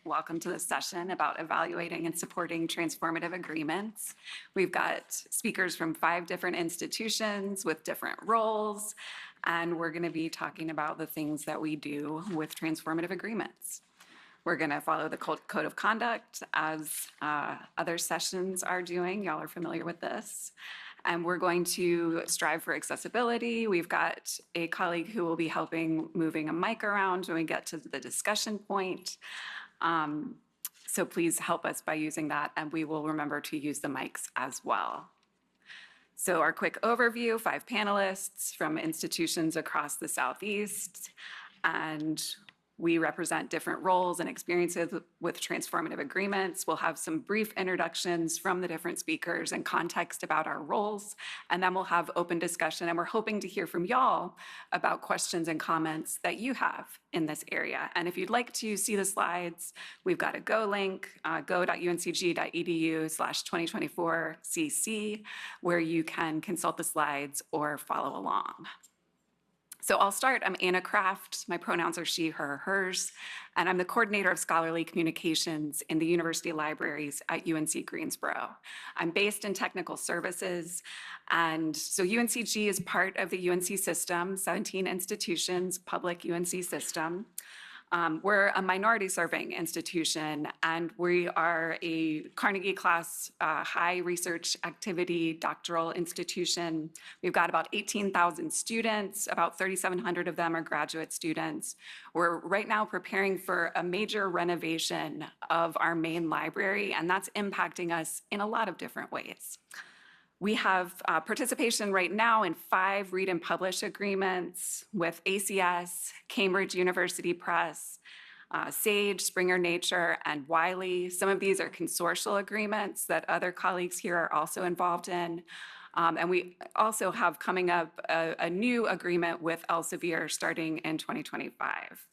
Welcome to this session about evaluating and supporting transformative agreements. We've got speakers from 5 different institutions with different roles, and we're going to be talking about the things that we do with transformative agreements. We're going to follow the code of conduct as other sessions are doing. Y'all are familiar with this. And we're going to strive for accessibility. We've got a colleague who will be helping moving a mic around when we get to the discussion point. So please help us by using that, and we will remember to use the mics as well. So our quick overview, 5 panelists from institutions across the Southeast, and we represent different roles and experiences with transformative agreements. We'll have some brief introductions from the different speakers and context about our roles, and then we'll have open discussion, and we're hoping to hear from y'all about questions and comments that you have in this area. And if you'd like to see the slides, we've got a Go link, go.uncg.edu/2024cc, where you can consult the slides or follow along. So I'll start. I'm Anna Kraft. My pronouns are she, her, hers, and I'm the coordinator of scholarly communications in the university libraries at UNC Greensboro. I'm based in technical services, and so UNCG is part of the UNC system, 17 institutions, public UNC system. We're a minority serving institution, and we are a Carnegie class high research activity doctoral institution. We've got about 18,000 students, about 3,700 of them are graduate students. We're right now preparing for a major renovation of our main library, and that's impacting us in a lot of different ways. We have participation right now in 5 read and publish agreements with ACS, Cambridge University Press, Sage, Springer Nature, and Wiley. Some of these are consortial agreements that other colleagues here are also involved in. And we also have coming up a new agreement with Elsevier starting in 2025.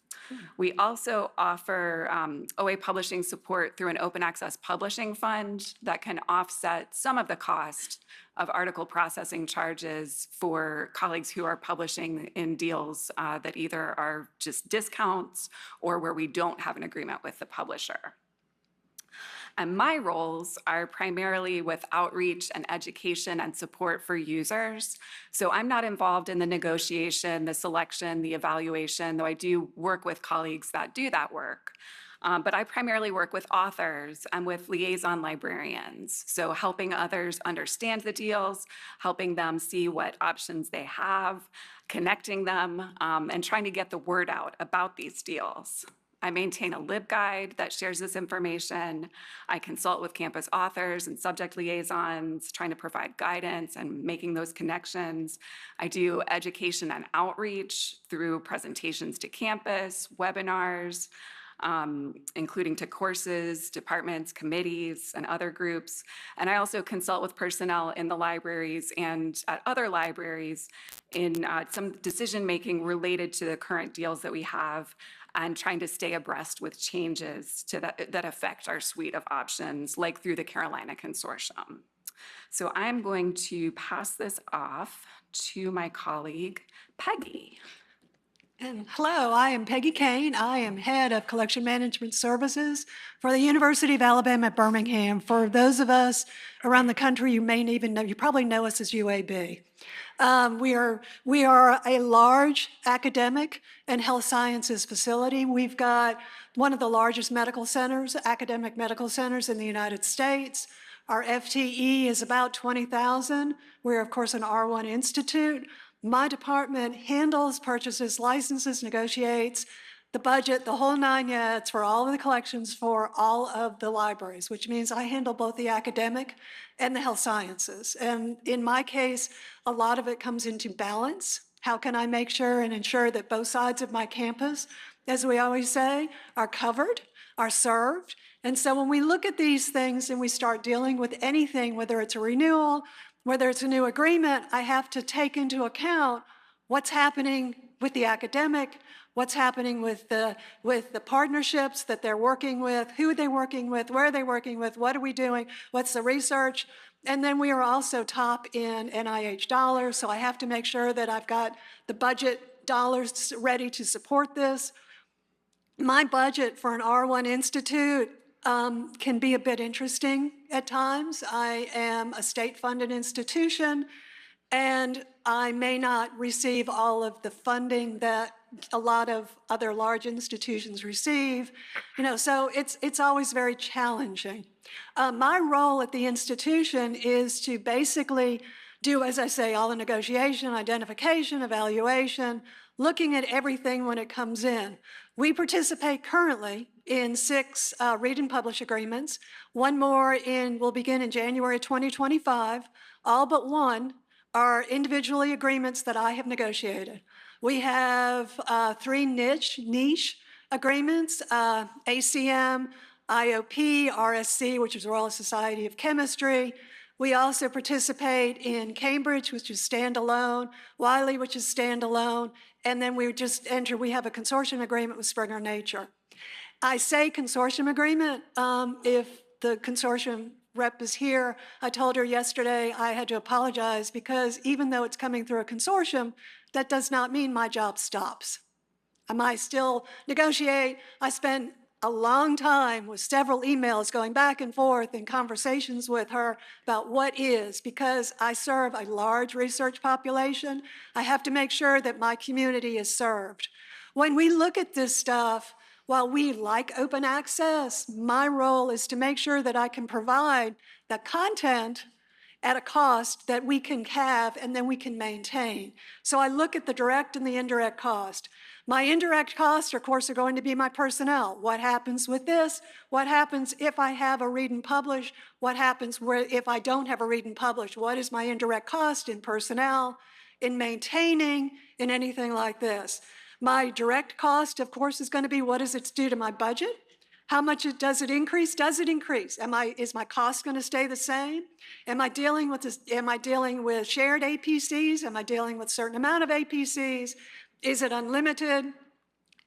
We also offer OA publishing support through an open access publishing fund that can offset some of the cost of article processing charges for colleagues who are publishing in deals that either are just discounts or where we don't have an agreement with the publisher. And my roles are primarily with outreach and education and support for users. So I'm not involved in the negotiation, the selection, the evaluation, though I do work with colleagues that do that work. But I primarily work with authors and with liaison librarians. So helping others understand the deals, helping them see what options they have, connecting them, and trying to get the word out about these deals. I maintain a LibGuide that shares this information. I consult with campus authors and subject liaisons, trying to provide guidance and making those connections. I do education and outreach through presentations to campus, webinars, including to courses, departments, committees, and other groups. And I also consult with personnel in the libraries and at other libraries in some decision-making related to the current deals that we have, and trying to stay abreast with changes that affect our suite of options, like through the Carolina Consortium. So I'm going to pass this off to my colleague, Peggy. And hello, I am Peggy Kane. I am head of collection management services for the University of Alabama at Birmingham. For those of us around the country, you may even know, you probably know us as UAB. We are a large academic and health sciences facility. We've got one of the largest medical centers, academic medical centers in the United States. Our FTE is about 20,000. We're, of course, an R1 institute. My department handles, purchases, licenses, negotiates the budget, the whole 9 yards for all of the collections for all of the libraries, which means I handle both the academic and the health sciences. And in my case, a lot of it comes into balance. How can I make sure and ensure that both sides of my campus, as we always say, are covered, are served? And so when we look at these things and we start dealing with anything, whether it's a renewal, whether it's a new agreement, I have to take into account what's happening with the academic, what's happening with the partnerships that they're working with, who are they working with, where are they working with, what are we doing, what's the research, and then we are also top in NIH dollars, so I have to make sure that I've got the budget dollars ready to support this. My budget for an R1 institute can be a bit interesting at times. I am a state-funded institution, and I may not receive all of the funding that a lot of other large institutions receive. So it's always very challenging. My role at the institution is to basically do, as I say, all the negotiation, identification, evaluation, looking at everything when it comes in. We participate currently in 6 read and publish agreements. One more will begin in January 2025. All but one are individually agreements that I have negotiated. We have 3 niche agreements, ACM, IOP, RSC, which is Royal Society of Chemistry. We also participate in Cambridge, which is standalone, Wiley, which is standalone, and then we have a consortium agreement with Springer Nature. I say consortium agreement if the consortium rep is here. I told her yesterday I had to apologize because even though it's coming through a consortium, that does not mean my job stops. I might still negotiate. I spent a long time with several emails going back and forth and conversations with her about what is, because I serve a large research population. I have to make sure that my community is served. When we look at this stuff, while we like open access, my role is to make sure that I can provide the content at a cost that we can have and then we can maintain. So I look at the direct and the indirect cost. My indirect costs, of course, are going to be my personnel. What happens with this? What happens if I have a read and publish? What happens if I don't have a read and publish? What is my indirect cost in personnel, in maintaining, in anything like this? My direct cost, of course, is going to be what does it do to my budget? How much does it increase? Does it increase? Is my cost going to stay the same? Am I dealing with shared APCs? Am I dealing with a certain amount of APCs? Is it unlimited?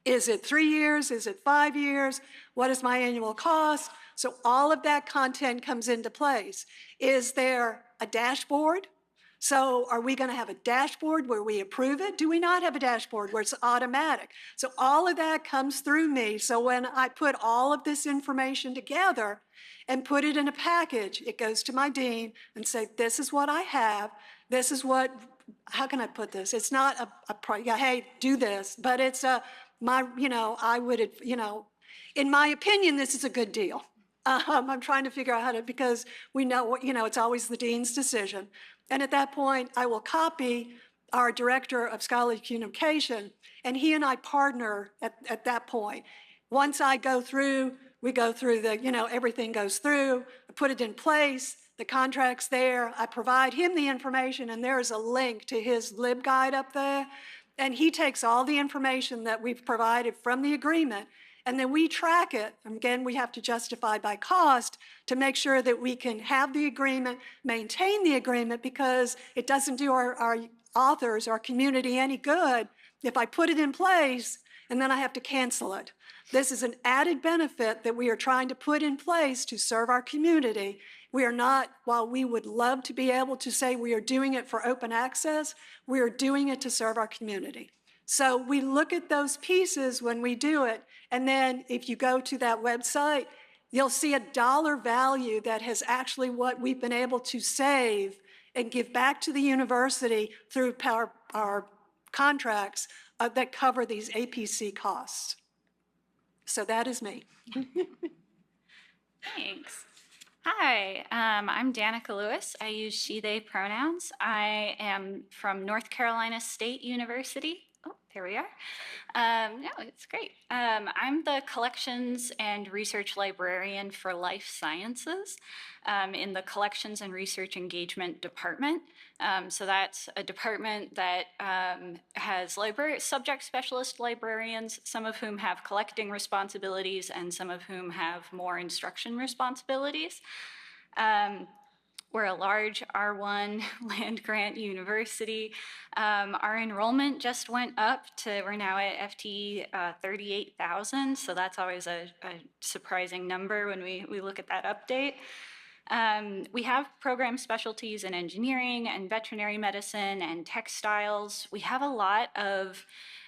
Is it 3 years? Is it 5 years? What is my annual cost? So all of that content comes into place. Is there a dashboard? So are we going to have a dashboard where we approve it? Do we not have a dashboard where it's automatic? So all of that comes through me. So when I put all of this information together and put it in a package, it goes to my dean and say, this is what I have. This is what, how can I put this? It's not hey, do this, but it's in my opinion, this is a good deal. I'm trying to figure out how to, because we know, it's always the dean's decision. And at that point, I will copy our director of scholarly communication, and he and I partner at that point. Once I go through, we go through everything goes through, I put it in place, the contract's there, I provide him the information, and there is a link to his LibGuide up there, and he takes all the information that we've provided from the agreement, and then we track it. And again, we have to justify by cost to make sure that we can have the agreement, maintain the agreement, because it doesn't do our authors, our community any good if I put it in place and then I have to cancel it. This is an added benefit that we are trying to put in place to serve our community. We are not, while we would love to be able to say we are doing it for open access, we are doing it to serve our community. So we look at those pieces when we do it, and then if you go to that website, you'll see a dollar value that has actually what we've been able to save and give back to the university through our contracts that cover these APC costs. So that is me. Thanks. Hi, I'm Danica Lewis. I use she, they pronouns. I am from North Carolina State University. Oh, there we are. No, it's great. I'm the Collections and Research Librarian for Life Sciences in the Collections and Research Engagement Department. So that's a department that has subject specialist librarians, some of whom have collecting responsibilities and some of whom have more instruction responsibilities. We're a large R1 land grant university. Our enrollment just went up to, we're now at FTE 38,000, so that's always a surprising number when we look at that update. We have program specialties in engineering and veterinary medicine and textiles. We have a lot of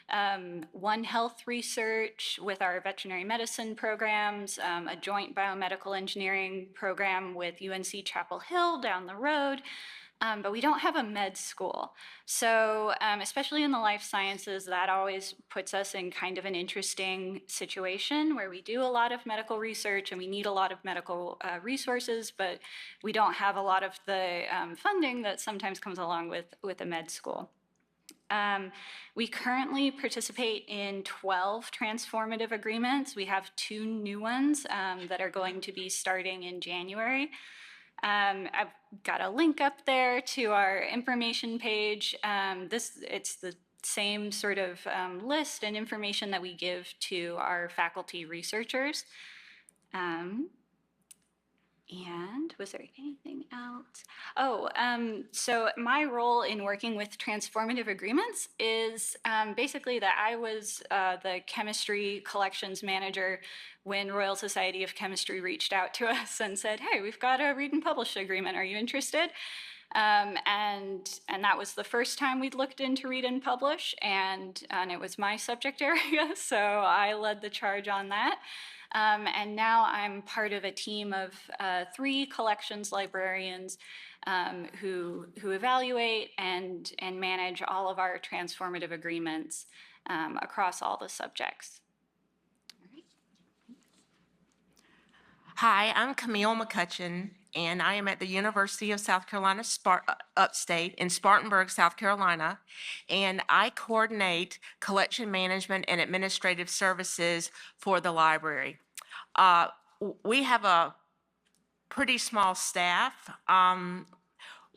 One Health research with our veterinary medicine programs, a joint biomedical engineering program with UNC Chapel Hill down the road. But we don't have a med school. So especially in the life sciences, that always puts us in kind of an interesting situation where we do a lot of medical research and we need a lot of medical resources, but we don't have a lot of the funding that sometimes comes along with a med school. We currently participate in 12 transformative agreements. We have 2 new ones that are going to be starting in January. I've got a link up there to our information page. It's the same sort of list and information that we give to our faculty researchers. And was there anything else? Oh, so my role in working with transformative agreements is basically that I was the chemistry collections manager when Royal Society of Chemistry reached out to us and said, hey, we've got a read and publish agreement. Are you interested? And that was the first time we'd looked into read and publish, and it was my subject area, so I led the charge on that. And now I'm part of a team of 3 collections librarians who evaluate and manage all of our transformative agreements across all the subjects. Hi, I'm Camille McCutcheon, and I am at the University of South Carolina Upstate in Spartanburg, South Carolina, and I coordinate collection management and administrative services for the library. We have a pretty small staff.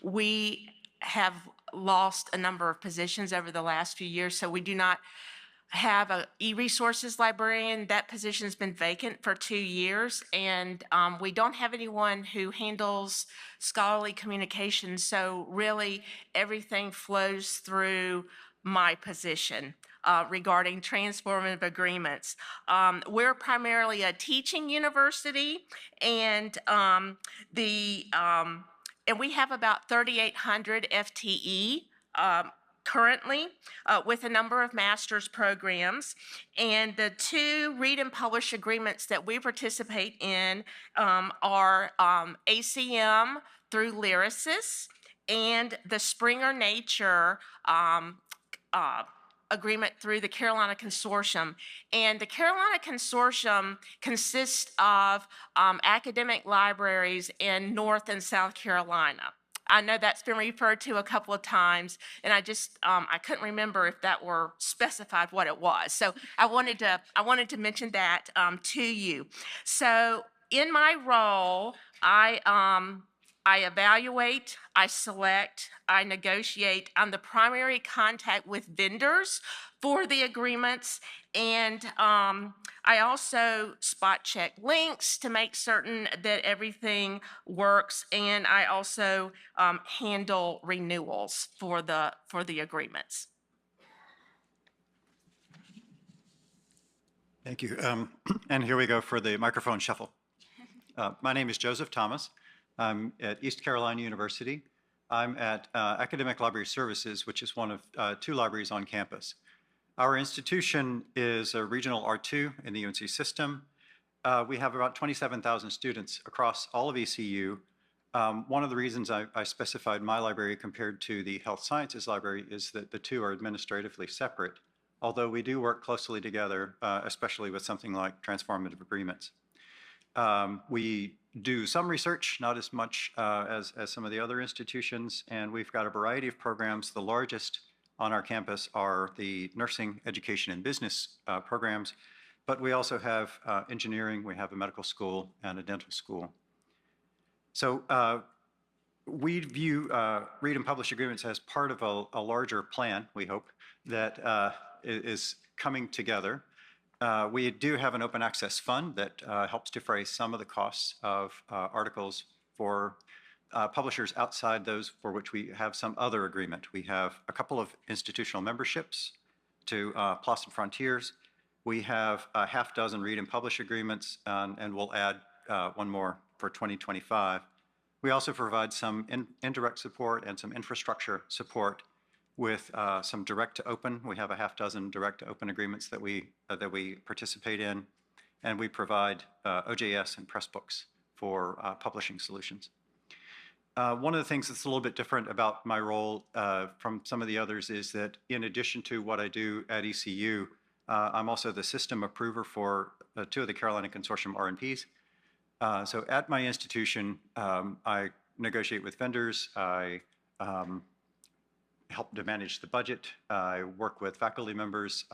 We have lost a number of positions over the last few years, so we do not have a e-resources librarian. That position has been vacant for 2 years, and we don't have anyone who handles scholarly communications, so really everything flows through my position regarding transformative agreements. We're primarily a teaching university, and we have about 3,800 FTE currently, with a number of master's programs. And the 2 read and publish agreements that we participate in are ACM through Lyrasis and the Springer Nature agreement through the Carolina Consortium. And the Carolina Consortium consists of academic libraries in North and South Carolina. I know that's been referred to a couple of times, and I couldn't remember if that were specified what it was. So I wanted to mention that to you. So in my role, I evaluate, I select, I negotiate. I'm the primary contact with vendors for the agreements, and I also spot check links to make certain that everything works, and I also handle renewals for the agreements. Thank you. And here we go for the microphone shuffle. My name is Joseph Thomas. I'm at East Carolina University. I'm at Academic Library Services, which is one of 2 libraries on campus. Our institution is a regional R2 in the UNC system. We have about 27,000 students across all of ECU. One of the reasons I specified my library compared to the health sciences library is that the 2 are administratively separate, although we do work closely together, especially with something like transformative agreements. We do some research, not as much as some of the other institutions, and we've got a variety of programs. The largest on our campus are the nursing, education, and business programs, but we also have engineering, we have a medical school, and a dental school. So we view read and publish agreements as part of a larger plan, we hope, that is coming together. We do have an open access fund that helps defray some of the costs of articles for publishers outside those for which we have some other agreement. We have a couple of institutional memberships to PLOS and Frontiers. We have a half dozen read and publish agreements, and we'll add 1 more for 2025. We also provide some indirect support and some infrastructure support with some direct to open. We have a half dozen direct to open agreements that we participate in, and we provide OJS and Pressbooks for publishing solutions. One of the things that's a little bit different about my role from some of the others is that in addition to what I do at ECU, I'm also the system approver for 2 of the Carolina Consortium RNPs. So at my institution, I negotiate with vendors, I help to manage the budget, I work with faculty members,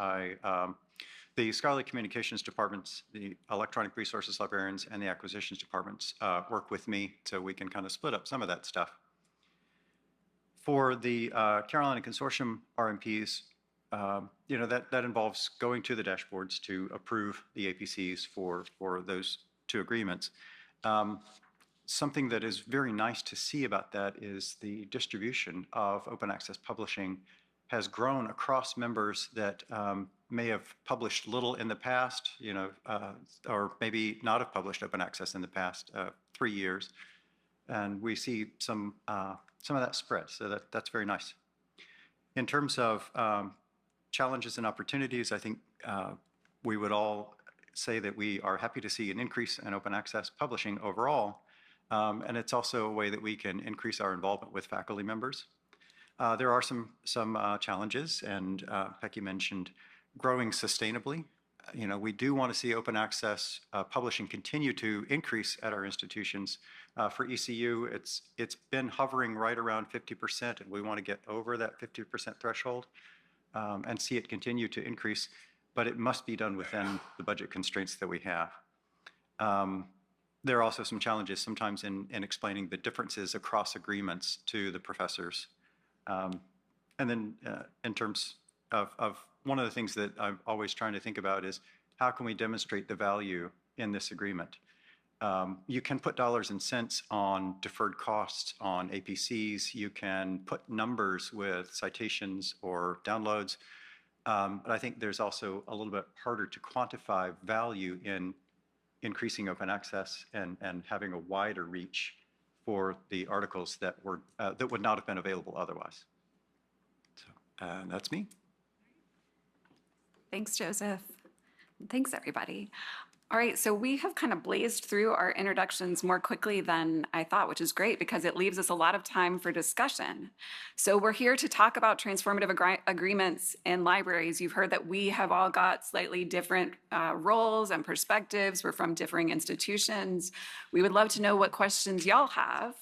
the scholarly communications departments, the electronic resources librarians, and the acquisitions departments work with me so we can kind of split up some of that stuff. For the Carolina Consortium RMPs, that involves going to the dashboards to approve the APCs for those 2 agreements. Something that is very nice to see about that is the distribution of open access publishing has grown across members that may have published little in the past, or maybe not have published open access in the past 3 years. And we see some of that spread, so that's very nice. In terms of challenges and opportunities, I think we would all say that we are happy to see an increase in open access publishing overall, and it's also a way that we can increase our involvement with faculty members. There are some challenges, and Becky mentioned growing sustainably. We do want to see open access publishing continue to increase at our institutions. For ECU, it's been hovering right around 50%, and we want to get over that 50% threshold and see it continue to increase, but it must be done within the budget constraints that we have. There are also some challenges sometimes in explaining the differences across agreements to the professors. And then in terms of one of the things that I'm always trying to think about is how can we demonstrate the value in this agreement? You can put dollars and cents on deferred costs on APCs. You can put numbers with citations or downloads. But I think there's also a little bit harder to quantify value in increasing open access and having a wider reach for the articles that would not have been available otherwise. So that's me. Thanks, Joseph. Thanks, everybody. All right, so we have kind of blazed through our introductions more quickly than I thought, which is great because it leaves us a lot of time for discussion. So we're here to talk about transformative agreements in libraries. You've heard that we have all got slightly different roles and perspectives. We're from differing institutions. We would love to know what questions y'all have.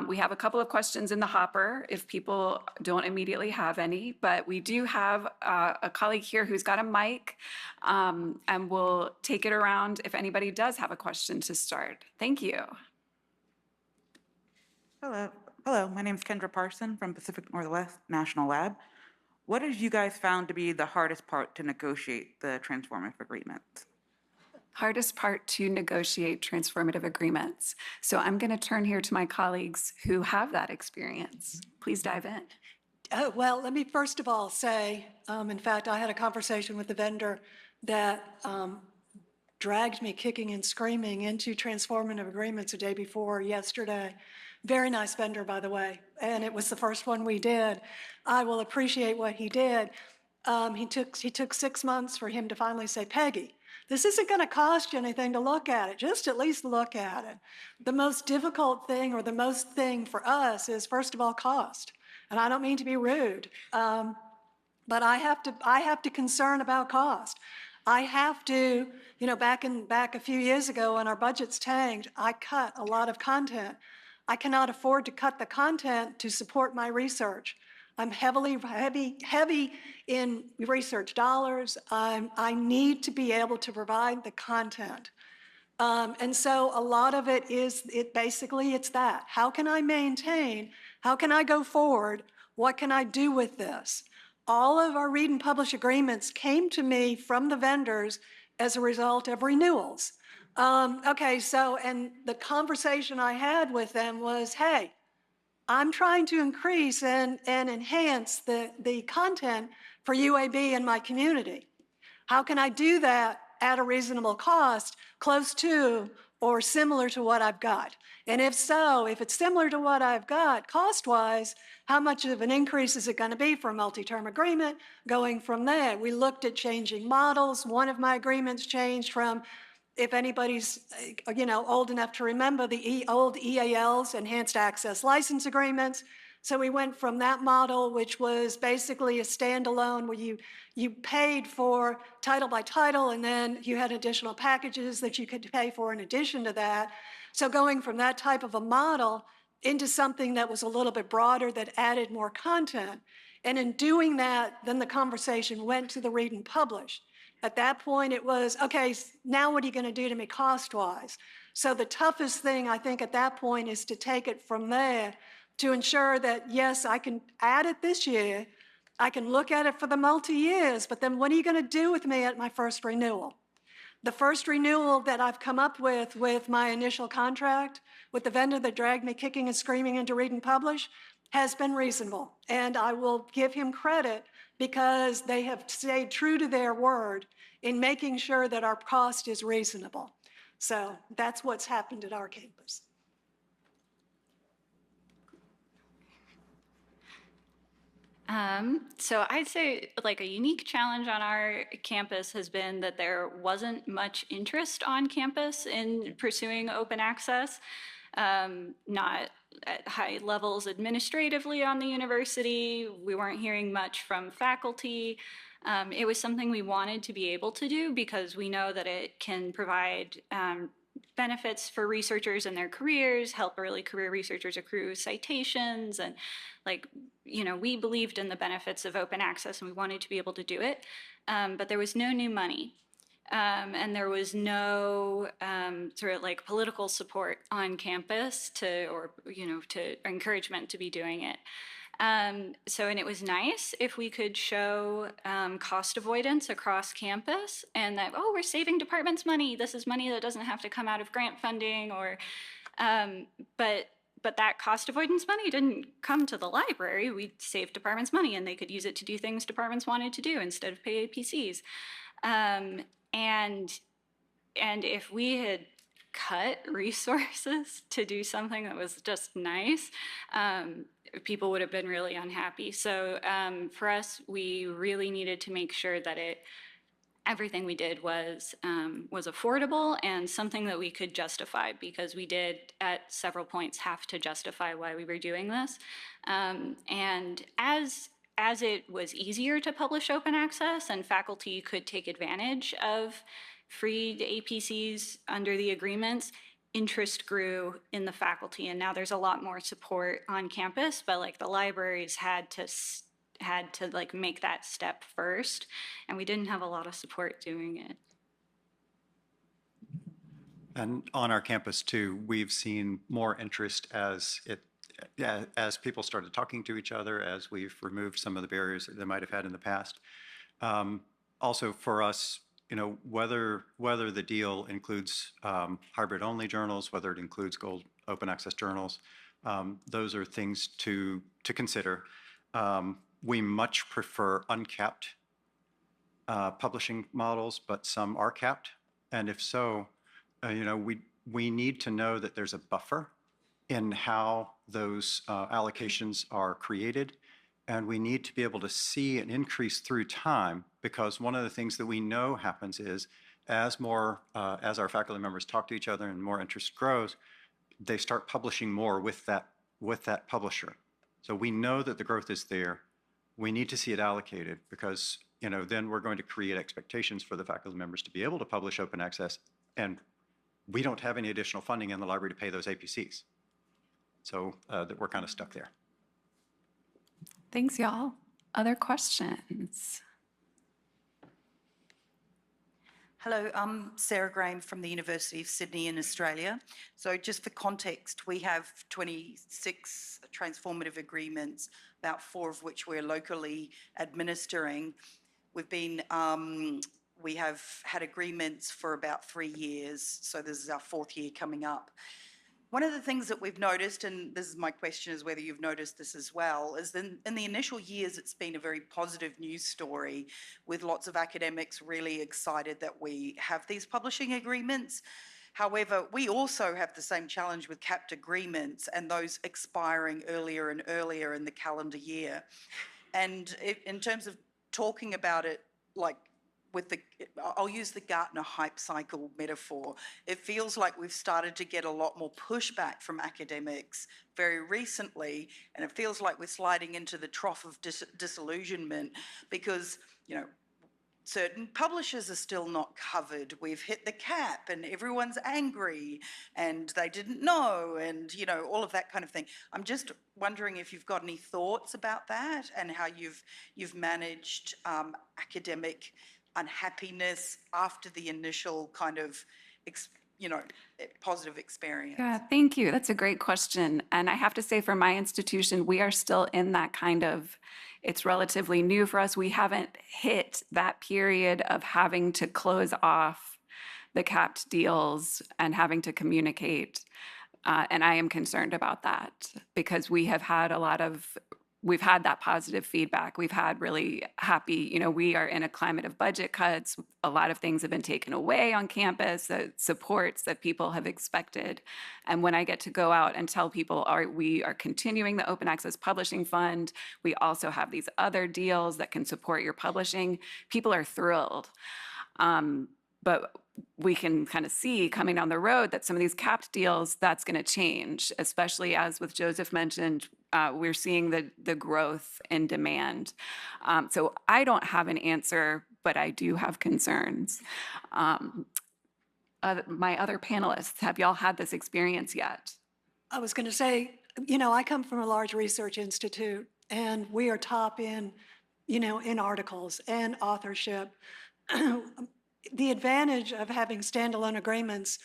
We have a couple of questions in the hopper if people don't immediately have any, but we do have a colleague here who's got a mic, and we'll take it around if anybody does have a question to start. Thank you. Hello, my name is Kendra Parson from Pacific Northwest National Lab. What have you guys found to be the hardest part to negotiate the transformative agreements? Hardest part to negotiate transformative agreements. So I'm going to turn here to my colleagues who have that experience. Please dive in. Well, let me first of all say, in fact, I had a conversation with the vendor that dragged me kicking and screaming into transformative agreements the day before yesterday. Very nice vendor, by the way, and it was the first one we did. I will appreciate what he did. He took 6 months for him to finally say, Peggy, this isn't going to cost you anything to look at it. Just at least look at it. The most difficult thing or the most thing for us is, first of all, cost. And I don't mean to be rude, but I have to concern about cost. I have to, back a few years ago when our budgets tanked, I cut a lot of content. I cannot afford to cut the content to support my research. I'm heavy in research dollars. I need to be able to provide the content. And so a lot of it is, it's that. How can I maintain? How can I go forward? What can I do with this? All of our read and publish agreements came to me from the vendors as a result of renewals. And the conversation I had with them was, hey, I'm trying to increase and enhance the content for UAB in my community. How can I do that at a reasonable cost, close to or similar to what I've got? And if so, if it's similar to what I've got cost-wise, how much of an increase is it going to be for a multi-term agreement? Going from there, we looked at changing models. One of my agreements changed from, if anybody's old enough to remember the old EALs, Enhanced Access License Agreements. So we went from that model, which was basically a standalone where you paid for title by title, and then you had additional packages that you could pay for in addition to that. So going from that type of a model into something that was a little bit broader that added more content. And in doing that, then the conversation went to the read and publish. At that point, it was, okay, now what are you going to do to me cost-wise? So the toughest thing, I think, at that point is to take it from there to ensure that, yes, I can add it this year, I can look at it for the multi-years, but then what are you going to do with me at my first renewal? The first renewal that I've come up with my initial contract with the vendor that dragged me kicking and screaming into read and publish has been reasonable. And I will give him credit because they have stayed true to their word in making sure that our cost is reasonable. So that's what's happened at our campus. So I'd say like a unique challenge on our campus has been that there wasn't much interest on campus in pursuing open access, not at high levels administratively on the university. We weren't hearing much from faculty. It was something we wanted to be able to do because we know that it can provide benefits for researchers in their careers, help early career researchers accrue citations, and we believed in the benefits of open access and we wanted to be able to do it, but there was no new money. And there was no sort of like political support on campus to encouragement to be doing it. And it was nice if we could show cost avoidance across campus and that, oh, we're saving departments money. This is money that doesn't have to come out of grant funding but that cost avoidance money didn't come to the library. We saved departments money and they could use it to do things departments wanted to do instead of pay APCs. And if we had cut resources to do something that was just nice, people would have been really unhappy. So for us, we really needed to make sure that everything we did was affordable and something that we could justify, because we did at several points have to justify why we were doing this. And as it was easier to publish open access and faculty could take advantage of free APCs under the agreements, interest grew in the faculty, and now there's a lot more support on campus, but like the libraries had to make that step first, and we didn't have a lot of support doing it. And on our campus too, we've seen more interest as people started talking to each other, as we've removed some of the barriers that they might have had in the past. Also for us, whether the deal includes hybrid-only journals, whether it includes gold open access journals, those are things to consider. We much prefer uncapped publishing models, but some are capped. And if so, we need to know that there's a buffer in how those allocations are created. And we need to be able to see an increase through time, because one of the things that we know happens is as our faculty members talk to each other and more interest grows, they start publishing more with that publisher. So we know that the growth is there. We need to see it allocated, because then we're going to create expectations for the faculty members to be able to publish open access, and we don't have any additional funding in the library to pay those APCs. So that we're kind of stuck there. Thanks, y'all. Other questions? Hello, I'm Sarah Graham from the University of Sydney in Australia. So just for context, we have 26 transformative agreements, about 4 of which we're locally administering. We have had agreements for about 3 years, so this is our 4th year coming up. One of the things that we've noticed, and this is my question, is whether you've noticed this as well, is in the initial years, it's been a very positive news story with lots of academics really excited that we have these publishing agreements. However, we also have the same challenge with capped agreements and those expiring earlier and earlier in the calendar year. And in terms of talking about it, like with the, I'll use the Gartner hype cycle metaphor. It feels like we've started to get a lot more pushback from academics very recently, and it feels like we're sliding into the trough of disillusionment because, you know, certain publishers are still not covered. We've hit the cap and everyone's angry and they didn't know, and, you know, all of that kind of thing. I'm just wondering if you've got any thoughts about that and how you've managed academic unhappiness after the initial kind of, positive experience. Yeah, thank you. That's a great question. And I have to say, for my institution, we are still in that kind of, it's relatively new for us. We haven't hit that period of having to close off the capped deals and having to communicate. And I am concerned about that because we have had we've had that positive feedback. We've had really happy, you know, we are in a climate of budget cuts. A lot of things have been taken away on campus, the supports that people have expected. And when I get to go out and tell people, we are continuing the Open Access Publishing Fund, we also have these other deals that can support your publishing, people are thrilled. But we can kind of see coming down the road that some of these capped deals, that's going to change, especially as with Joseph mentioned, we're seeing the growth in demand. So I don't have an answer, but I do have concerns. My other panelists, have y'all had this experience yet? I was going to say, you know, I come from a large research institute, and we are top in, you know, in articles and authorship. The advantage of having standalone agreements,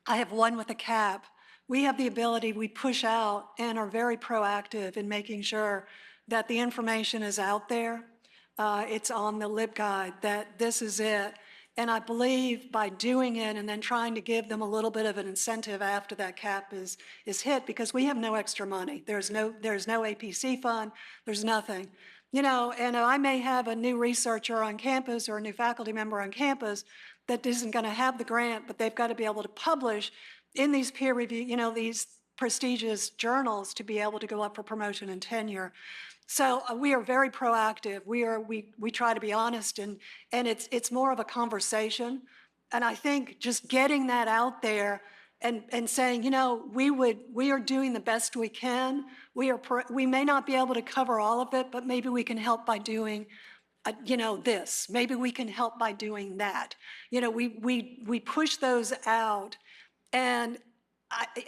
I have one with a cap. We have the ability, we push out and are very proactive in making sure that the information is out there. It's on the LibGuide, that this is it. And I believe by doing it and then trying to give them a little bit of an incentive after that cap is hit, because we have no extra money. There's no APC fund, there's nothing. You know, and I may have a new researcher on campus or a new faculty member on campus that isn't going to have the grant, but they've got to be able to publish in these peer review, you know, these prestigious journals to be able to go up for promotion and tenure. So we are very proactive. We try to be honest, and it's more of a conversation. And I think just getting that out there and saying, you know, we are doing the best we can. We may not be able to cover all of it, but maybe we can help by doing, you know, this. Maybe we can help by doing that. You know, we push those out, and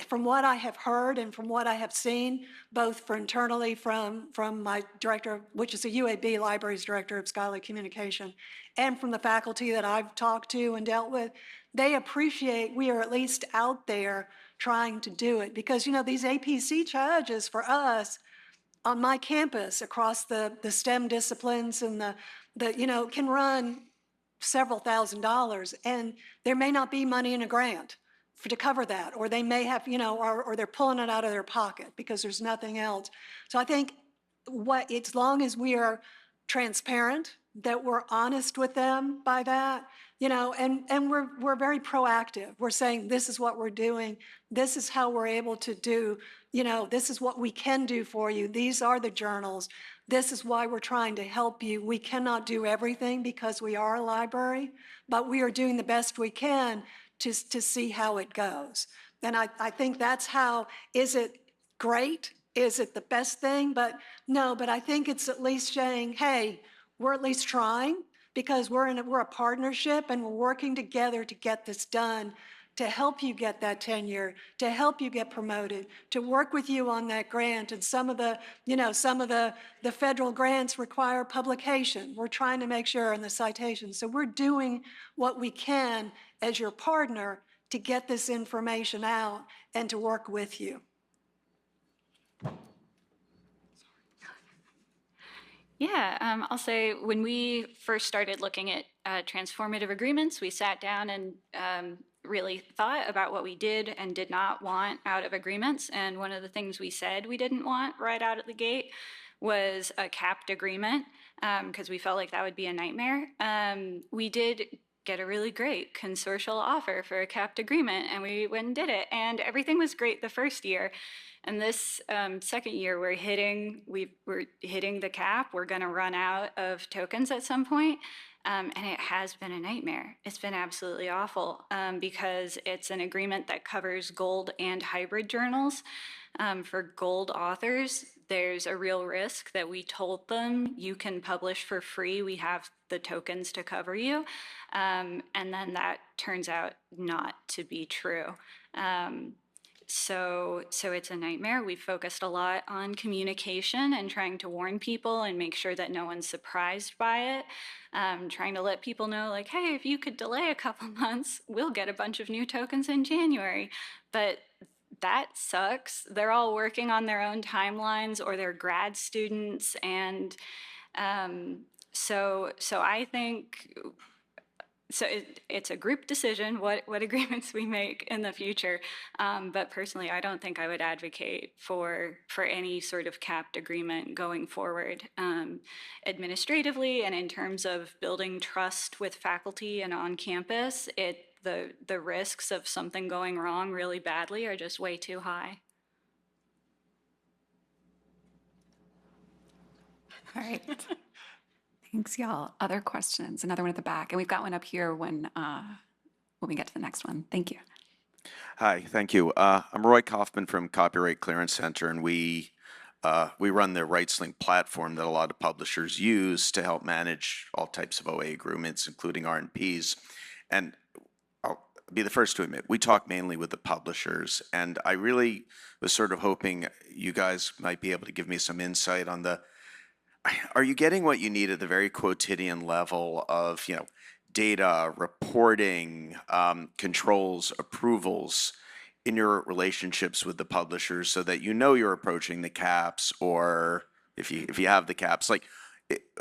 from what I have heard and from what I have seen, both for internally from my director, which is a UAB Libraries Director of Scholarly Communication, and from the faculty that I've talked to and dealt with, they appreciate we are at least out there trying to do it. Because, you know, these APC charges for us on my campus across the STEM disciplines and the you know, can run several $1,000s, and there may not be money in a grant to cover that, or they may have, you know, or they're pulling it out of their pocket because there's nothing else. So I think as long as we are transparent, that we're honest with them by that, you know, and we're very proactive. We're saying, this is what we're doing. This is how we're able to do, you know, this is what we can do for you. These are the journals. This is why we're trying to help you. We cannot do everything because we are a library, but we are doing the best we can to see how it goes. And I think that's how. Is it great? Is it the best thing? But no, but I think it's at least saying, hey, we're at least trying, because we're a partnership and we're working together to get this done, to help you get that tenure, to help you get promoted, to work with you on that grant. And some of the, you know, some of the federal grants require publication. We're trying to make sure in the citations. So we're doing what we can as your partner to get this information out and to work with you. Yeah, I'll say when we first started looking at transformative agreements, we sat down and really thought about what we did and did not want out of agreements. And one of the things we said we didn't want right out of the gate was a capped agreement, because we felt like that would be a nightmare. We did get a really great consortial offer for a capped agreement. And we went and did it. And everything was great the first year. And this second year, we're hitting the cap. We're going to run out of tokens at some point. And it has been a nightmare. It's been absolutely awful because it's an agreement that covers gold and hybrid journals. For gold authors, there's a real risk that we told them you can publish for free. We have the tokens to cover you. And then that turns out not to be true. So it's a nightmare. We've focused a lot on communication and trying to warn people and make sure that no one's surprised by it. Trying to let people know, like, hey, if you could delay a couple months, we'll get a bunch of new tokens in January. But that sucks. They're all working on their own timelines, or they're grad students. And so I think it's a group decision what agreements we make in the future. But personally, I don't think I would advocate for any sort of capped agreement going forward. Administratively and in terms of building trust with faculty and on campus, the risks of something going wrong really badly are just way too high. All right. Thanks, y'all. Other questions? Another one at the back. And we've got one up here when we get to the next one. Thank you. Hi, thank you. I'm Roy Kaufman from Copyright Clearance Center, and we run the RightsLink platform that a lot of publishers use to help manage all types of OA agreements, including R&Ps. And I'll be the first to admit, we talk mainly with the publishers, and I really was sort of hoping you guys might be able to give me some insight on are you getting what you need at the very quotidian level of, data, reporting, controls, approvals in your relationships with the publishers so that you're approaching the caps, or if you have the caps, like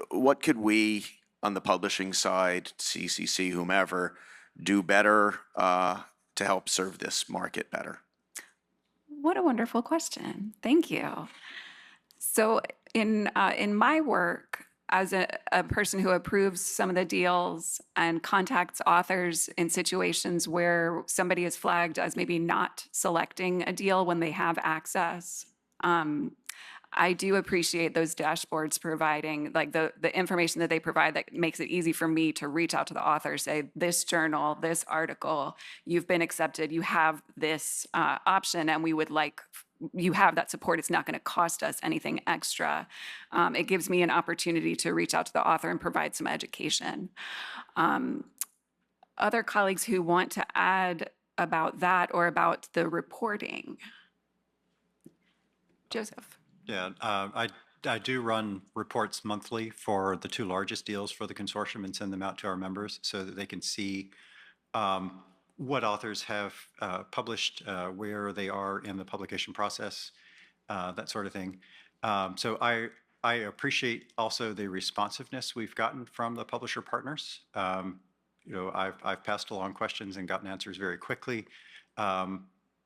what could we on the publishing side, CCC, whomever, do better to help serve this market better? What a wonderful question. Thank you. So in my work as a person who approves some of the deals and contacts authors in situations where somebody is flagged as maybe not selecting a deal when they have access, I do appreciate those dashboards providing, like the information that they provide that makes it easy for me to reach out to the author, say, this journal, this article, you've been accepted, you have this option, and we would like you have that support. It's not going to cost us anything extra. It gives me an opportunity to reach out to the author and provide some education. Other colleagues who want to add about that or about the reporting? Joseph. Yeah, I do run reports monthly for the two largest deals for the consortium and send them out to our members so that they can see what authors have published, where they are in the publication process, that sort of thing. So I appreciate also the responsiveness we've gotten from the publisher partners. I've passed along questions and gotten answers very quickly.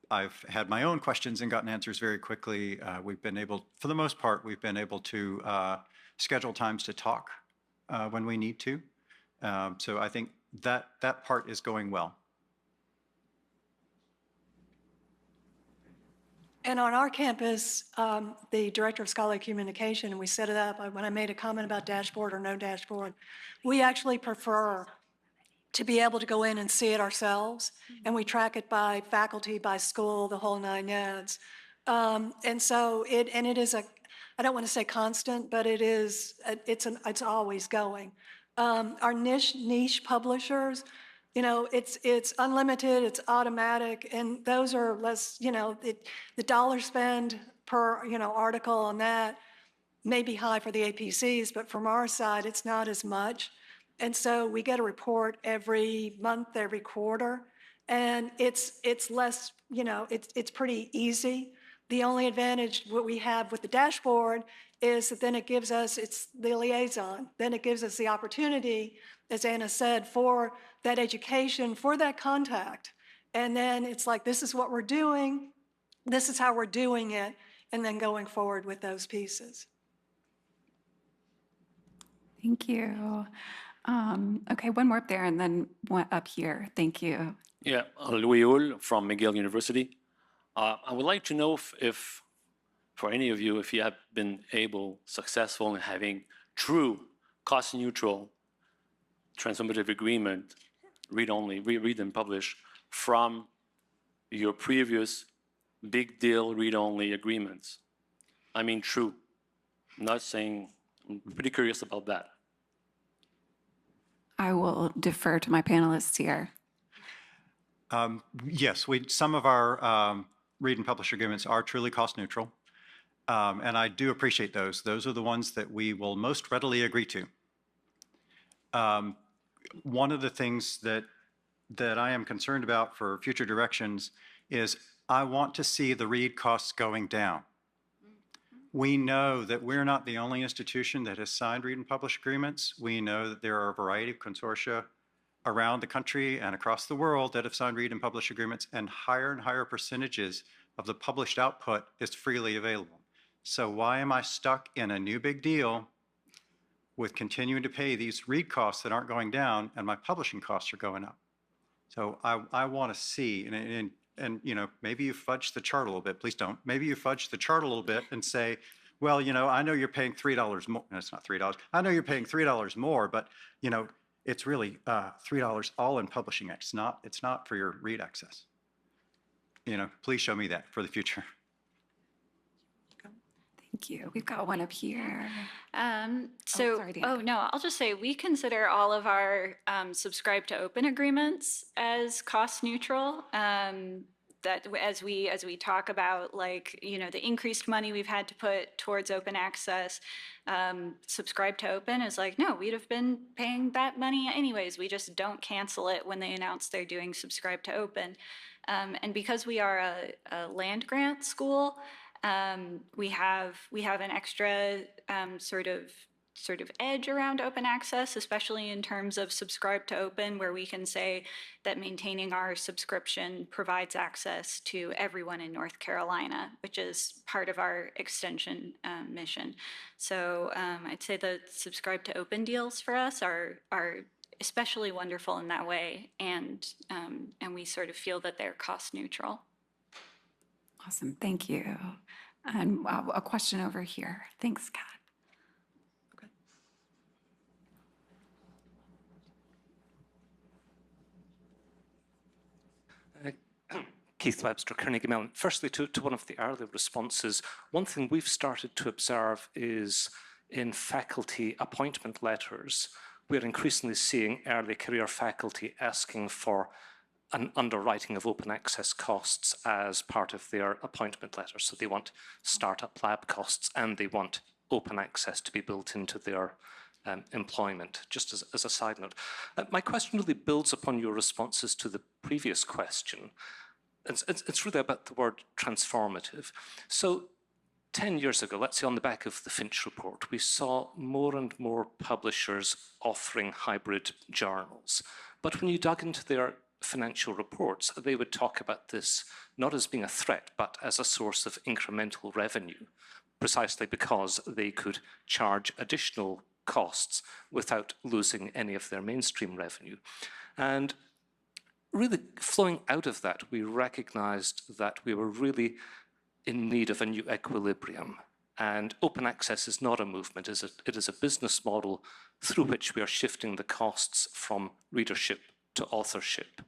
I've had my own questions and gotten answers very quickly. We've been able, for the most part, we've been able to schedule times to talk when we need to. So I think that part is going well. And on our campus, the director of scholarly communication, and we set it up, when I made a comment about dashboard or no dashboard, we actually prefer to be able to go in and see it ourselves, and we track it by faculty, by school, the whole nine yards. And so it is I don't want to say constant, but it's always going. Our niche publishers, it's unlimited, it's automatic, and those are less, the dollar spend per, article on that may be high for the APCs, but from our side, it's not as much. And so we get a report every month, every quarter, and it's less, it's pretty easy. The only advantage what we have with the dashboard is that then it gives us, it's the liaison, then it gives us the opportunity, as Anna said, for that education, for that contact. And then it's like, this is what we're doing, this is how we're doing it, and then going forward with those pieces. Thank you. Okay, one more up there and then one up here. Thank you. Yeah, Louis Hull from McGill University. I would like to know if, for any of you, if you have been successful in having true cost-neutral transformative agreement, read-only, read and publish, from your previous big deal read-only agreements. I mean true. I'm not saying, I'm pretty curious about that. I will defer to my panelists here. Yes, some of our read and publish agreements are truly cost neutral. And I do appreciate those. Those are the ones that we will most readily agree to. One of the things that I am concerned about for future directions is I want to see the read costs going down. We know that we're not the only institution that has signed read and publish agreements. We know that there are a variety of consortia around the country and across the world that have signed read and publish agreements, and higher percentages of the published output is freely available. So why am I stuck in a new big deal with continuing to pay these read costs that aren't going down and my publishing costs are going up? So I want to see, and you know, maybe you fudge the chart a little bit. Please don't. Maybe you fudge the chart a little bit and say, well, you know, I know you're paying $3 more. No, it's not $3. I know you're paying $3 more, but you know, it's really $3 all in publishing. It's not for your read access. You know, please show me that for the future. Thank you. We've got one up here. So, sorry, oh Danica. no, I'll just say we consider all of our subscribe to open agreements as cost neutral. That as we talk about, like, you know, the increased money we've had to put towards open access, subscribe to open is like, no, we'd have been paying that money anyways. We just don't cancel it when they announce they're doing subscribe to open. And because we are a land grant school, we have an extra sort of edge around open access, especially in terms of subscribe to open, where we can say that maintaining our subscription provides access to everyone in North Carolina, which is part of our extension mission. So I'd say the subscribe to open deals for us are especially wonderful in that way, and we sort of feel that they're cost neutral. Awesome. Thank you. And a question over here. Thanks, Kat. Keith Webster, Carnegie Mellon. Firstly, to one of the earlier responses, one thing we've started to observe is in faculty appointment letters, we're increasingly seeing early career faculty asking for an underwriting of open access costs as part of their appointment letter. So they want startup lab costs and they want open access to be built into their employment, just as a side note. My question really builds upon your responses to the previous question. It's really about the word transformative. So 10 years ago, let's say on the back of the Finch report, we saw more and more publishers offering hybrid journals. But when you dug into their financial reports, they would talk about this not as being a threat, but as a source of incremental revenue, precisely because they could charge additional costs without losing any of their mainstream revenue. And really flowing out of that, we recognized that we were really in need of a new equilibrium. And open access is not a movement, it is a business model through which we are shifting the costs from readership to authorship.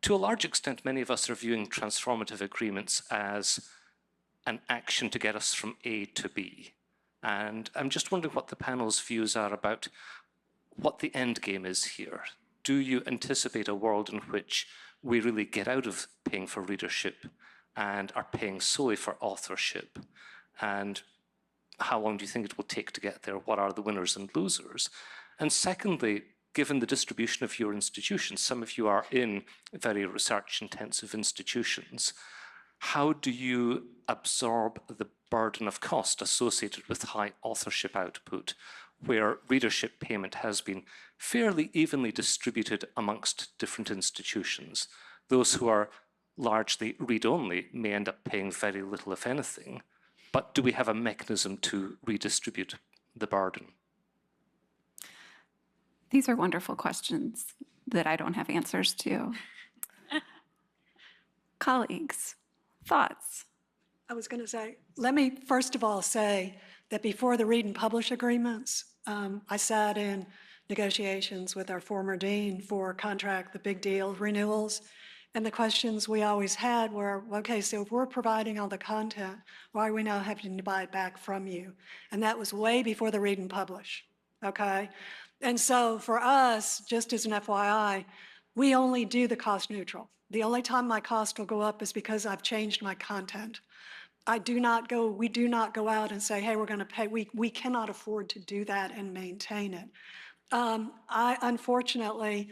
To a large extent, many of us are viewing transformative agreements as an action to get us from A to B. And I'm just wondering what the panel's views are about what the end game is here. Do you anticipate a world in which we really get out of paying for readership and are paying solely for authorship? And how long do you think it will take to get there? What are the winners and losers? And secondly, given the distribution of your institutions, some of you are in very research-intensive institutions, how do you absorb the burden of cost associated with high authorship output, where readership payment has been fairly evenly distributed amongst different institutions? Those who are largely read-only may end up paying very little, if anything, but do we have a mechanism to redistribute the burden? These are wonderful questions that I don't have answers to. Colleagues, thoughts? I was going to say, let me first of all say that before the read and publish agreements, I sat in negotiations with our former dean for contract, the big deal renewals. And the questions we always had were, okay, so if we're providing all the content, why are we now having to buy it back from you? And that was way before the read and publish, okay? And so for us, just as an FYI, we only do the cost neutral. The only time my cost will go up is because I've changed my content. we do not go out and say, hey, we're going to pay. We cannot afford to do that and maintain it. I unfortunately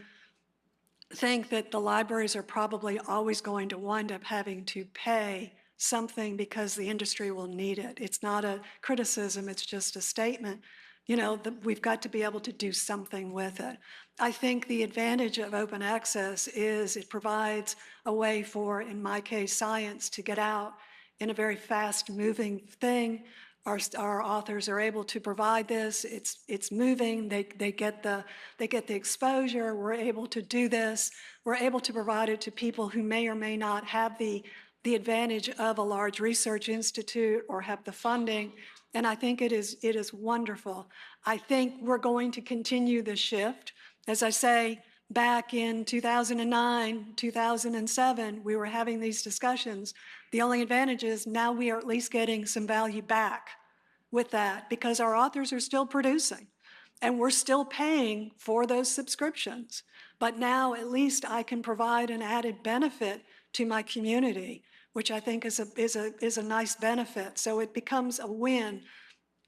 think that the libraries are probably always going to wind up having to pay something because the industry will need it. It's not a criticism, it's just a statement. You know, we've got to be able to do something with it. I think the advantage of open access is it provides a way for, in my case, science to get out in a very fast-moving thing. Our authors are able to provide this. It's moving. They get the exposure. We're able to do this. We're able to provide it to people who may or may not have the advantage of a large research institute or have the funding. And I think it is wonderful. I think we're going to continue the shift. As I say, back in 2009, 2007, we were having these discussions. The only advantage is now we are at least getting some value back with that because our authors are still producing and we're still paying for those subscriptions. But now at least I can provide an added benefit to my community, which I think is a nice benefit. So it becomes a win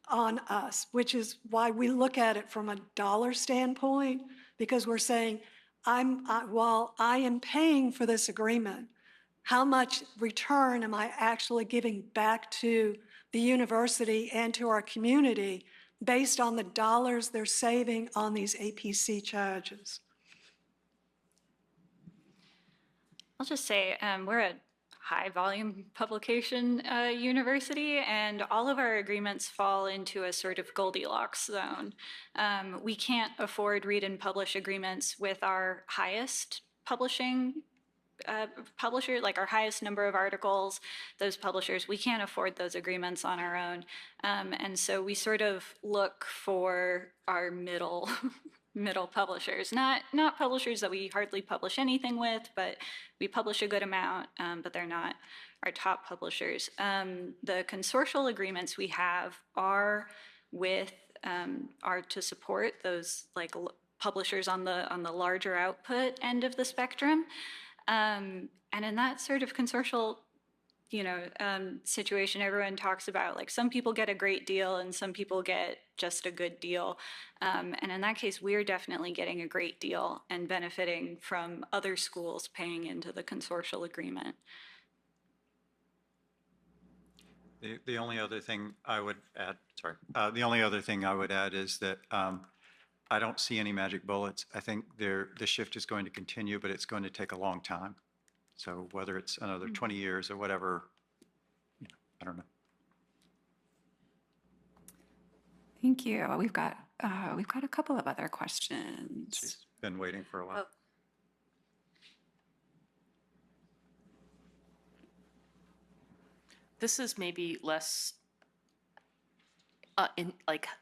on us, which is why we look at it from a dollar standpoint, because we're saying, while I am paying for this agreement, how much return am I actually giving back to the university and to our community based on the dollars they're saving on these APC charges? I'll just say we're a high volume publication university, and all of our agreements fall into a sort of Goldilocks zone. We can't afford read and publish agreements with our highest publishing publisher, like our highest number of articles, those publishers, we can't afford those agreements on our own. And so we sort of look for our middle publishers, not publishers that we hardly publish anything with, but we publish a good amount, but they're not our top publishers. The consortial agreements we have are to support those publishers on the larger output end of the spectrum. And in that sort of consortial, situation, everyone talks about like some people get a great deal and some people get just a good deal. And in that case, we're definitely getting a great deal and benefiting from other schools paying into the consortial agreement. The only other thing I would add, the only other thing I would add is that I don't see any magic bullets. I think the shift is going to continue, but it's going to take a long time. So whether it's another 20 years or whatever, I don't know. Thank you. We've got a couple of other questions. She's been waiting for a while. This is maybe less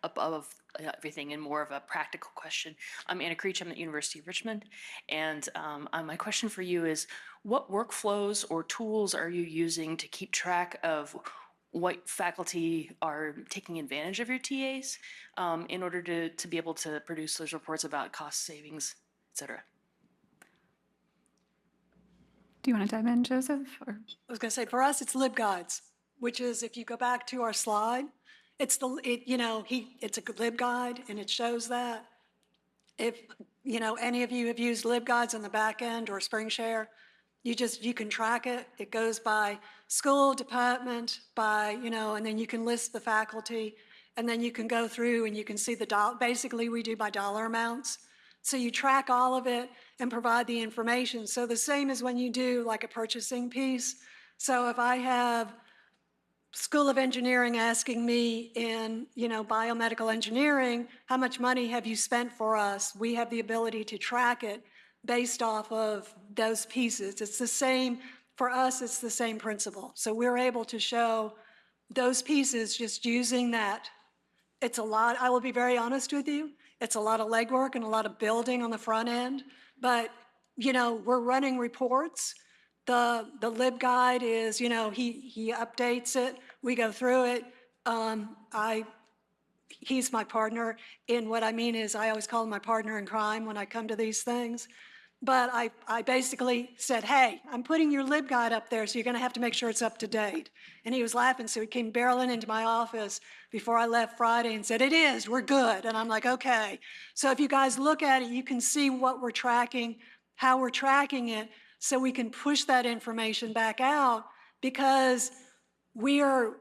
above everything and more of a practical question. I'm Anna Creech, I'm at the University of Richmond, and my question for you is, what workflows or tools are you using to keep track of what faculty are taking advantage of your TAs in order to be able to produce those reports about cost savings, et cetera? Do you want to dive in, Joseph? Or? I was going to say, for us, it's LibGuides, which is, if you go back to our slide, it's a LibGuide, and it shows that. If, any of you have used LibGuides on the back end or SpringShare, you can track it. It goes by school, department, and then you can list the faculty, and then you can go through and you can see basically we do by dollar amounts. So you track all of it and provide the information. So the same as when you do like a purchasing piece. So if I have School of Engineering asking me in, biomedical engineering, how much money have you spent for us? We have the ability to track it based off of those pieces. It's the same, for us, it's the same principle. So we're able to show those pieces just using that. It's a lot, I will be very honest with you, it's a lot of legwork and a lot of building on the front end, but, we're running reports. The LibGuide is, he updates it, we go through it. He's my partner in what I mean is I always call him my partner in crime when I come to these things. But I basically said, hey, I'm putting your LibGuide up there, so you're going to have to make sure it's up to date. And he was laughing, so he came barreling into my office before I left Friday and said, it is, we're good. And I'm like, okay. So if you guys look at it, you can see what we're tracking, how we're tracking it, so we can push that information back out, because we are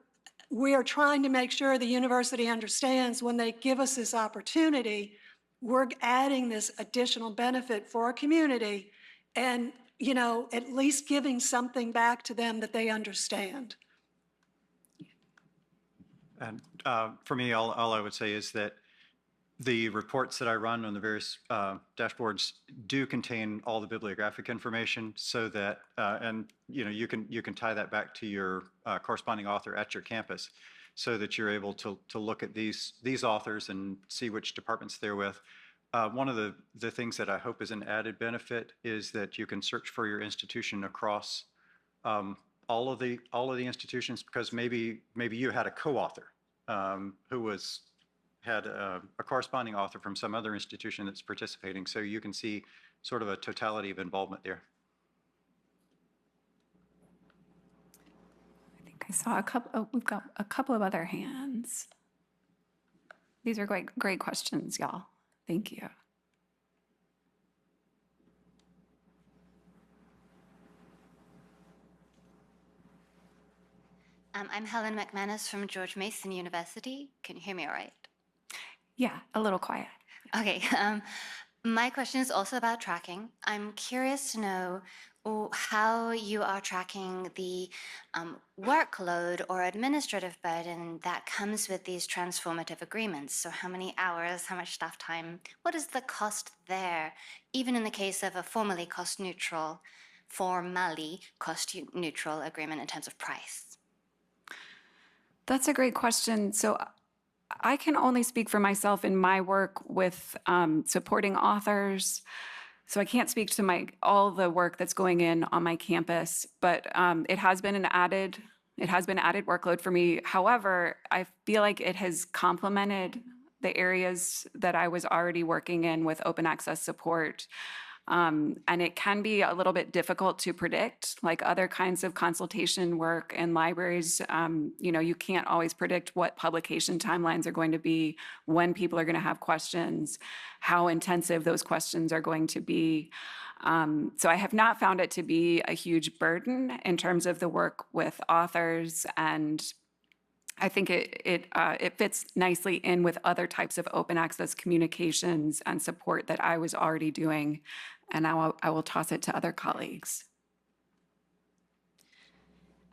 trying to make sure the university understands when they give us this opportunity, we're adding this additional benefit for our community and, at least giving something back to them that they understand. And for me, all I would say is that the reports that I run on the various dashboards do contain all the bibliographic information, so that and you can tie that back to your corresponding author at your campus, so that you're able to look at these authors and see which departments they're with. One of the things that I hope is an added benefit is that you can search for your institution across all of the institutions, because maybe you had a co-author who had a corresponding author from some other institution that's participating, so you can see sort of a totality of involvement there. I think I saw a couple, oh, we've got a couple of other hands. These are great questions, y'all. Thank you. I'm Helen McManus from George Mason University. Can you hear me all right? Yeah, a little quiet. Okay. My question is also about tracking. I'm curious to know how you are tracking the workload or administrative burden that comes with these transformative agreements. So how many hours, how much staff time, what is the cost there, even in the case of a formally cost-neutral agreement in terms of price? That's a great question. So I can only speak for myself in my work with supporting authors. So I can't speak to all the work that's going in on my campus, but it has been added workload for me. However, I feel like it has complemented the areas that I was already working in with open access support. And it can be a little bit difficult to predict, like other kinds of consultation work in libraries. You can't always predict what publication timelines are going to be, when people are going to have questions, how intensive those questions are going to be. So I have not found it to be a huge burden in terms of the work with authors, and I think it fits nicely in with other types of open access communications and support that I was already doing, and I will toss it to other colleagues.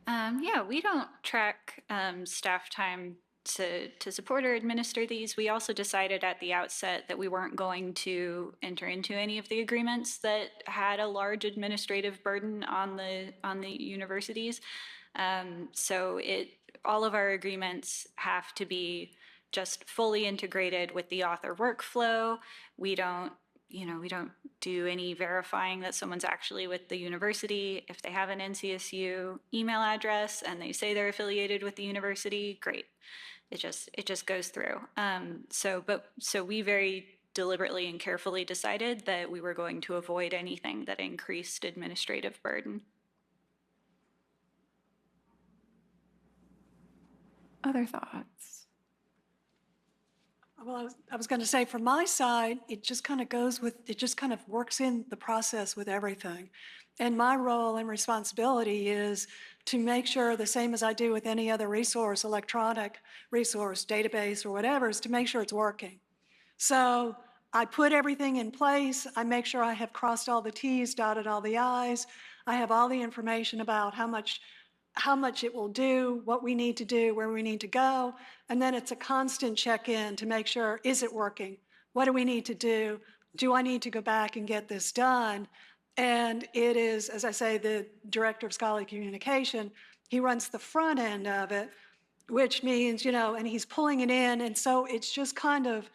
Yeah, we don't track staff time to support or administer these. We also decided at the outset that we weren't going to enter into any of the agreements that had a large administrative burden on the universities. So all of our agreements have to be just fully integrated with the author workflow. We don't do any verifying that someone's actually with the university. If they have an NCSU email address and they say they're affiliated with the university, great. It just goes through. So we very deliberately and carefully decided that we were going to avoid anything that increased administrative burden. Other thoughts? Well, I was going to say, from my side, it just kind of works in the process with everything. And my role and responsibility is to make sure, the same as I do with any other resource, electronic resource, database or whatever, is to make sure it's working. So I put everything in place. I make sure I have crossed all the T's, dotted all the I's. I have all the information about how how much it will do, what we need to do, where we need to go. And then it's a constant check-in to make sure, is it working? What do we need to do? Do I need to go back and get this done? And it is, as I say, the director of scholarly communication, he runs the front end of it, which means, you know, and he's pulling it in. And so it's just kind of,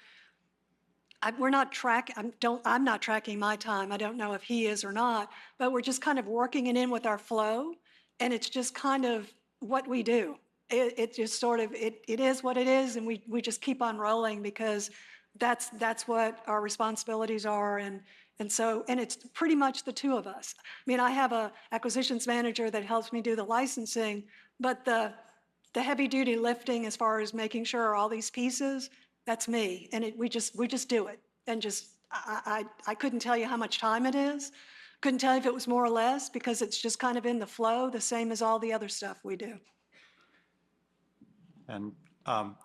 we're not I'm not tracking my time. I don't know if he is or not, but we're just kind of working it in with our flow. And it's just kind of what we do. It just sort of, it is what it is. And we just keep on rolling because that's what our responsibilities are. And so, and it's pretty much the two of us. I mean, I have a acquisitions manager that helps me do the licensing, but the heavy duty lifting as far as making sure all these pieces, that's me. And we just do it. And just, I couldn't tell you how much time it is. Couldn't tell you if it was more or less because it's just kind of in the flow, the same as all the other stuff we do. And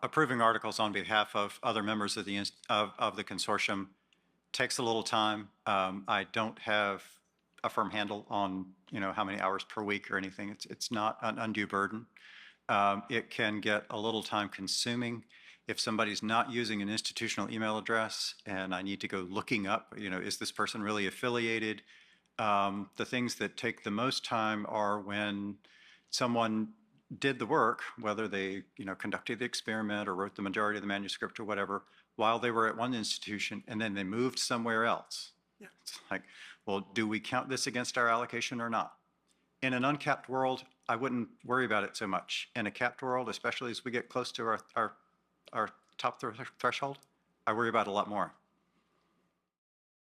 approving articles on behalf of other members of the consortium takes a little time. I don't have a firm handle on, you know, how many hours per week or anything. It's not an undue burden. It can get a little time consuming if somebody's not using an institutional email address and I need to go looking up, you know, is this person really affiliated? The things that take the most time are when someone did the work, whether they, you know, conducted the experiment or wrote the majority of the manuscript or whatever, while they were at one institution and then they moved somewhere else. Yeah. It's like, well, do we count this against our allocation or not? In an uncapped world, I wouldn't worry about it so much. In a capped world, especially as we get close to our top threshold, I worry about it a lot more.